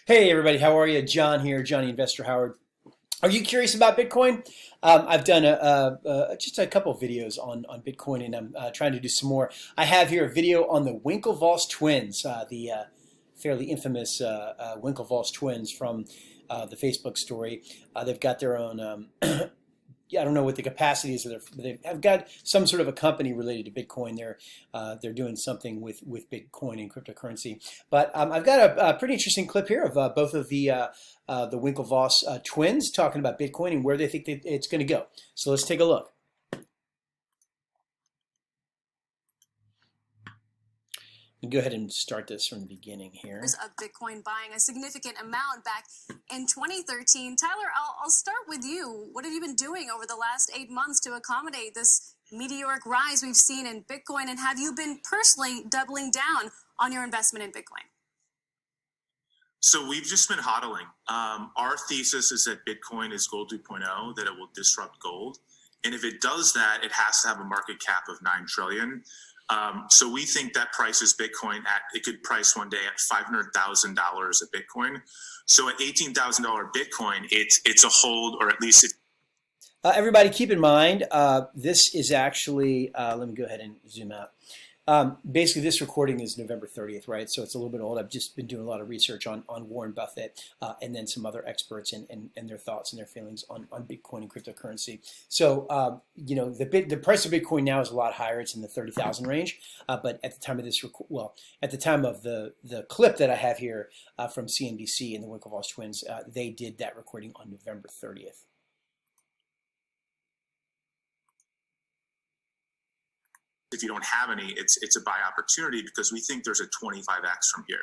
Hey everybody, how are you? John here, Johnny Investor Howard. Are you curious about Bitcoin? I've done just a couple of videos on Bitcoin, and I'm trying to do some more. I have here a video on the Winklevoss twins, the fairly infamous Winklevoss twins from the Facebook story. They've got their own yeah, I don't know what the capacity is of their, but they've got some sort of a company related to Bitcoin. They're doing something with Bitcoin and cryptocurrency. But I've got a pretty interesting clip here of both of the Winklevoss twins talking about Bitcoin and where they think that it's going to go. So let's take a look. Go ahead and start this from the beginning here. Of Bitcoin buying a significant amount back in 2013. Tyler, I'll start with you. What have you been doing over the last 8 months to accommodate this meteoric rise we've seen in Bitcoin? And have you been personally doubling down on your investment in Bitcoin? So we've just been hodling. Our thesis is that Bitcoin is gold 2.0, that it will disrupt gold. And if it does that, it has to have a market cap of 9 trillion. So we think that prices Bitcoin it could price one day at $500,000 a Bitcoin. So at $18,000 Bitcoin, it's a hold, or at least everybody keep in mind, this is actually, let me go ahead and zoom out. Basically, this recording is November 30th, right? So it's a little bit old. I've just been doing a lot of research on Warren Buffett and then some other experts and their thoughts and their feelings on Bitcoin and cryptocurrency. So, you know, the price of Bitcoin now is a lot higher. It's in the 30,000 range. But at the time of this, at the time of the clip that I have here from CNBC and the Winklevoss twins, they did that recording on November 30th. if you don't have any, it's a buy opportunity because we think there's a 25x from here.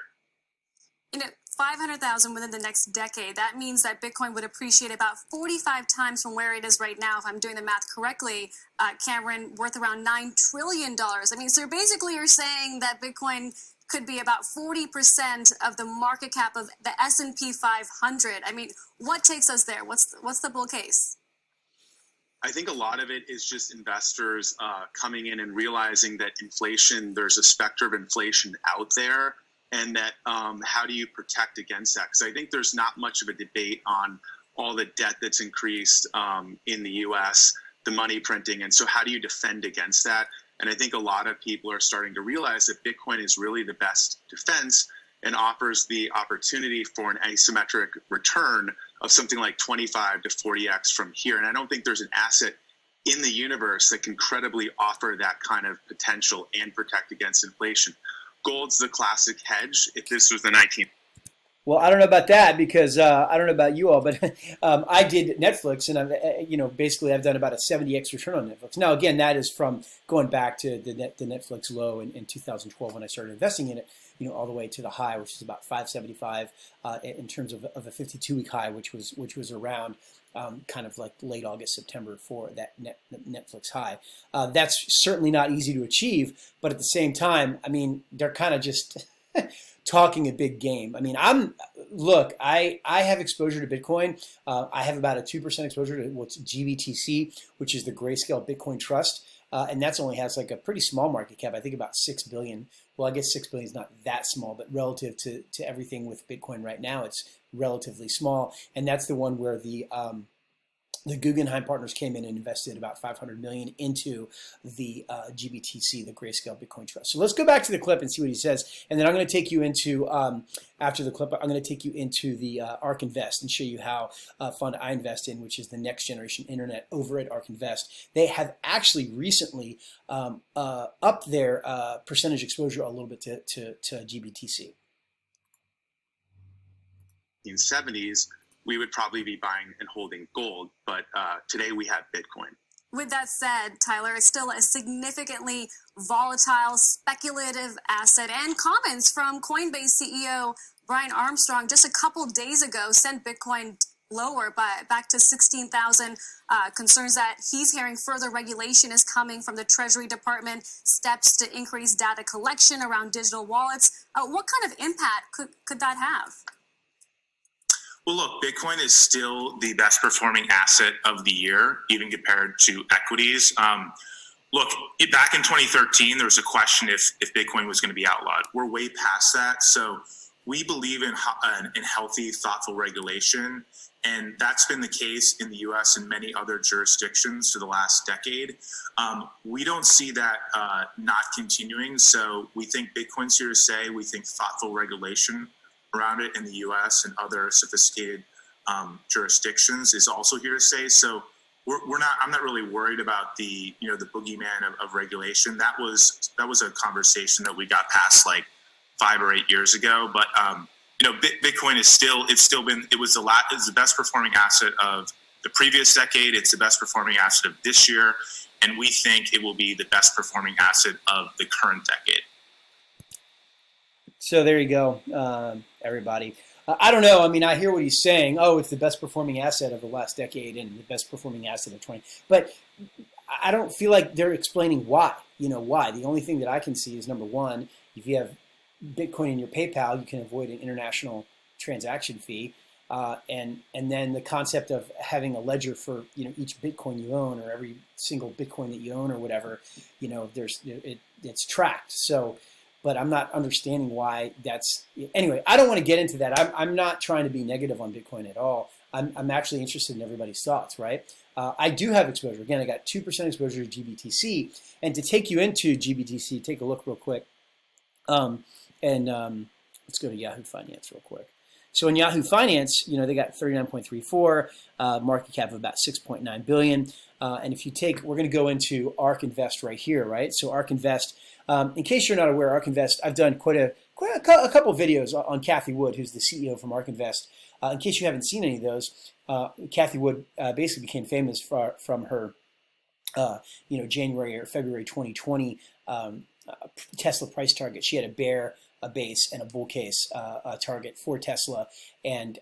You know, 500,000 within the next decade. That means that Bitcoin would appreciate about 45 times from where it is right now, if I'm doing the math correctly. Cameron, worth around $9 trillion. I mean, so basically you're saying that Bitcoin could be about 40% of the market cap of the S&P 500. I mean, what takes us there? What's the bull case? I think a lot of it is just investors coming in and realizing that inflation, there's a specter of inflation out there, and that how do you protect against that? Because I think there's not much of a debate on all the debt that's increased in the US, the money printing, and so how do you defend against that? And I think a lot of people are starting to realize that Bitcoin is really the best defense and offers the opportunity for an asymmetric return of something like 25 to 40x from here. And I don't think there's an asset in the universe that can credibly offer that kind of potential and protect against inflation. Gold's the classic hedge. If this was the 19th. Well, I don't know about that because I don't know about you all, but I did Netflix, and basically I've done about a 70x return on Netflix. Now, again, that is from going back to the Netflix low in 2012 when I started investing in it, all the way to the high, which is about 575 in terms of a 52-week high, which was around kind of like late August, September for that Netflix high. That's certainly not easy to achieve, but at the same time, I mean, they're kind of just talking a big game. I mean, I have exposure to Bitcoin. I have about a 2% exposure to what's GBTC, which is the Grayscale Bitcoin Trust. And that's only has like a pretty small market cap. I think about 6 billion. Well, I guess 6 billion is not that small, but relative to everything with Bitcoin right now, it's relatively small. And that's the one where the Guggenheim partners came in and invested about 500 million into the GBTC, the Grayscale Bitcoin Trust. So let's go back to the clip and see what he says, and then I'm going to take you into after the clip. I'm going to take you into the ARK Invest and show you how fund I invest in, which is the next generation internet over at ARK Invest. They have actually recently upped their percentage exposure a little bit to GBTC. In the 70s, we would probably be buying and holding gold, but today we have Bitcoin. With that said, Tyler, it's still a significantly volatile, speculative asset. And comments from Coinbase CEO Brian Armstrong just a couple days ago sent Bitcoin lower back to 16,000. Concerns that he's hearing further regulation is coming from the Treasury Department, steps to increase data collection around digital wallets. What kind of impact could that have? Well, look, Bitcoin is still the best performing asset of the year, even compared to equities. Look, back in 2013, there was a question if Bitcoin was going to be outlawed. We're way past that. So we believe in healthy, thoughtful regulation, and that's been the case in the U.S. and many other jurisdictions for the last decade. We don't see that not continuing, so we think Bitcoin's here to stay. We think thoughtful regulation around it in the U.S. and other sophisticated jurisdictions is also here to stay. So I'm not really worried about the boogeyman of regulation. That was a conversation that we got past like 5 or 8 years ago. But Bitcoin is it was the best performing asset of the previous decade. It's the best performing asset of this year, and we think it will be the best performing asset of the current decade. So there you go, everybody. I don't know. I mean, I hear what he's saying. Oh, it's the best performing asset of the last decade and the best performing asset of 20. But I don't feel like they're explaining why. Why? The only thing that I can see is, number one, if you have Bitcoin in your PayPal, you can avoid an international transaction fee. And then the concept of having a ledger for each Bitcoin you own, or every single Bitcoin that you own, or whatever, it's tracked. So. But I'm not understanding why that's. Anyway, I don't want to get into that. I'm not trying to be negative on Bitcoin at all. I'm actually interested in everybody's thoughts, right? I do have exposure. Again, I got 2% exposure to GBTC. And to take you into GBTC, take a look real quick. Let's go to Yahoo Finance real quick. So in Yahoo Finance, they got 39.34, market cap of about 6.9 billion. And if you take, we're going to go into ARK Invest right here, right? So ARK Invest. In case you're not aware, ARK Invest, I've done quite a couple of videos on Kathy Wood, who's the CEO from ARK Invest. In case you haven't seen any of those, Kathy Wood basically became famous from her, January or February 2020 Tesla price target. She had a bear, a base, and a bull case target for Tesla, and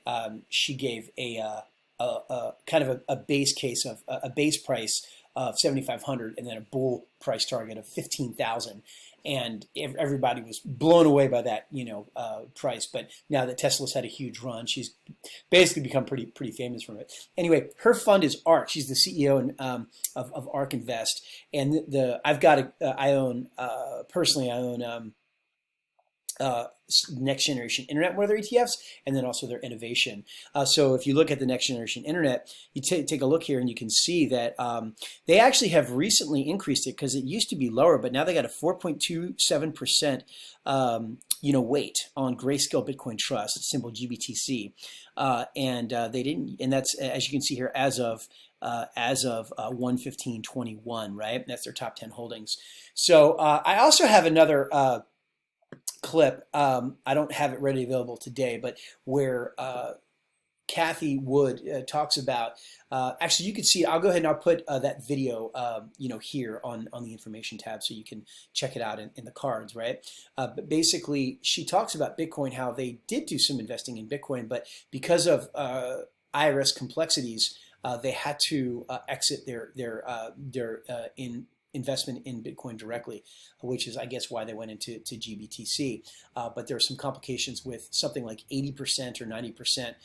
she gave a kind of a base case of a base price of 7,500 and then a bull price target of 15,000. And everybody was blown away by that, price. But now that Tesla's had a huge run, she's basically become pretty famous from it. Anyway, her fund is ARK. She's the CEO of ARK Invest, and I own next generation internet, one of their ETFs, and then also their innovation. So if you look at the next generation internet, you take a look here and you can see that they actually have recently increased it, because it used to be lower, but now they got a 4.27% weight on Grayscale Bitcoin Trust, it's symbol GBTC, and they didn't, and that's, as you can see here, as of 1/15/21, right? That's their top 10 holdings. So I also have another clip. I don't have it readily available today, but where Kathy Wood talks about. Actually, you can see. I'll go ahead and I'll put that video, here on the information tab, so you can check it out in the cards, right? But basically, she talks about Bitcoin, how they did do some investing in Bitcoin, but because of IRS complexities, they had to exit their investment in Bitcoin directly, which is, I guess, why they went into GBTC. But there are some complications with something like 80% or 90%,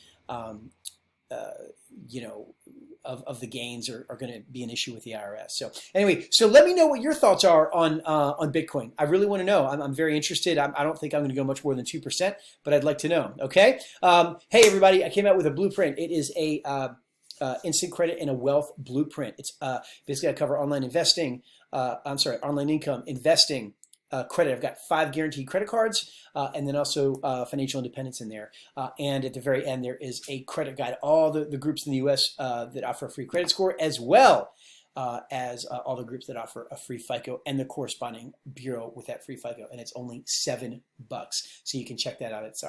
of the gains are going to be an issue with the IRS. So anyway, so let me know what your thoughts are on Bitcoin. I really want to know. I'm very interested. I don't think I'm going to go much more than 2%, but I'd like to know. Okay. Hey everybody, I came out with a blueprint. It is a instant credit and a wealth blueprint. It's basically, I cover online investing. Online income, investing, credit. I've got 5 guaranteed credit cards, and then also financial independence in there. And at the very end, there is a credit guide. All the groups in the U.S. That offer a free credit score, as well as all the groups that offer a free FICO and the corresponding bureau with that free FICO. And it's only $7. So you can check that out. It's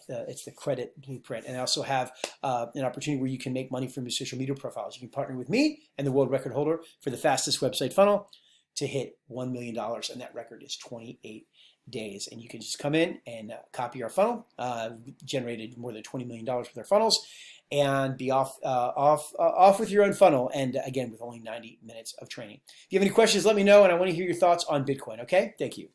it's the credit blueprint. And I also have an opportunity where you can make money from your social media profiles. You can partner with me and the world record holder for the fastest website funnel to hit $1 million. And that record is 28 days. And you can just come in and copy our funnel. Generated more than $20 million with our funnels, and be off with your own funnel. And again, with only 90 minutes of training. If you have any questions, let me know, and I want to hear your thoughts on Bitcoin. Okay, thank you.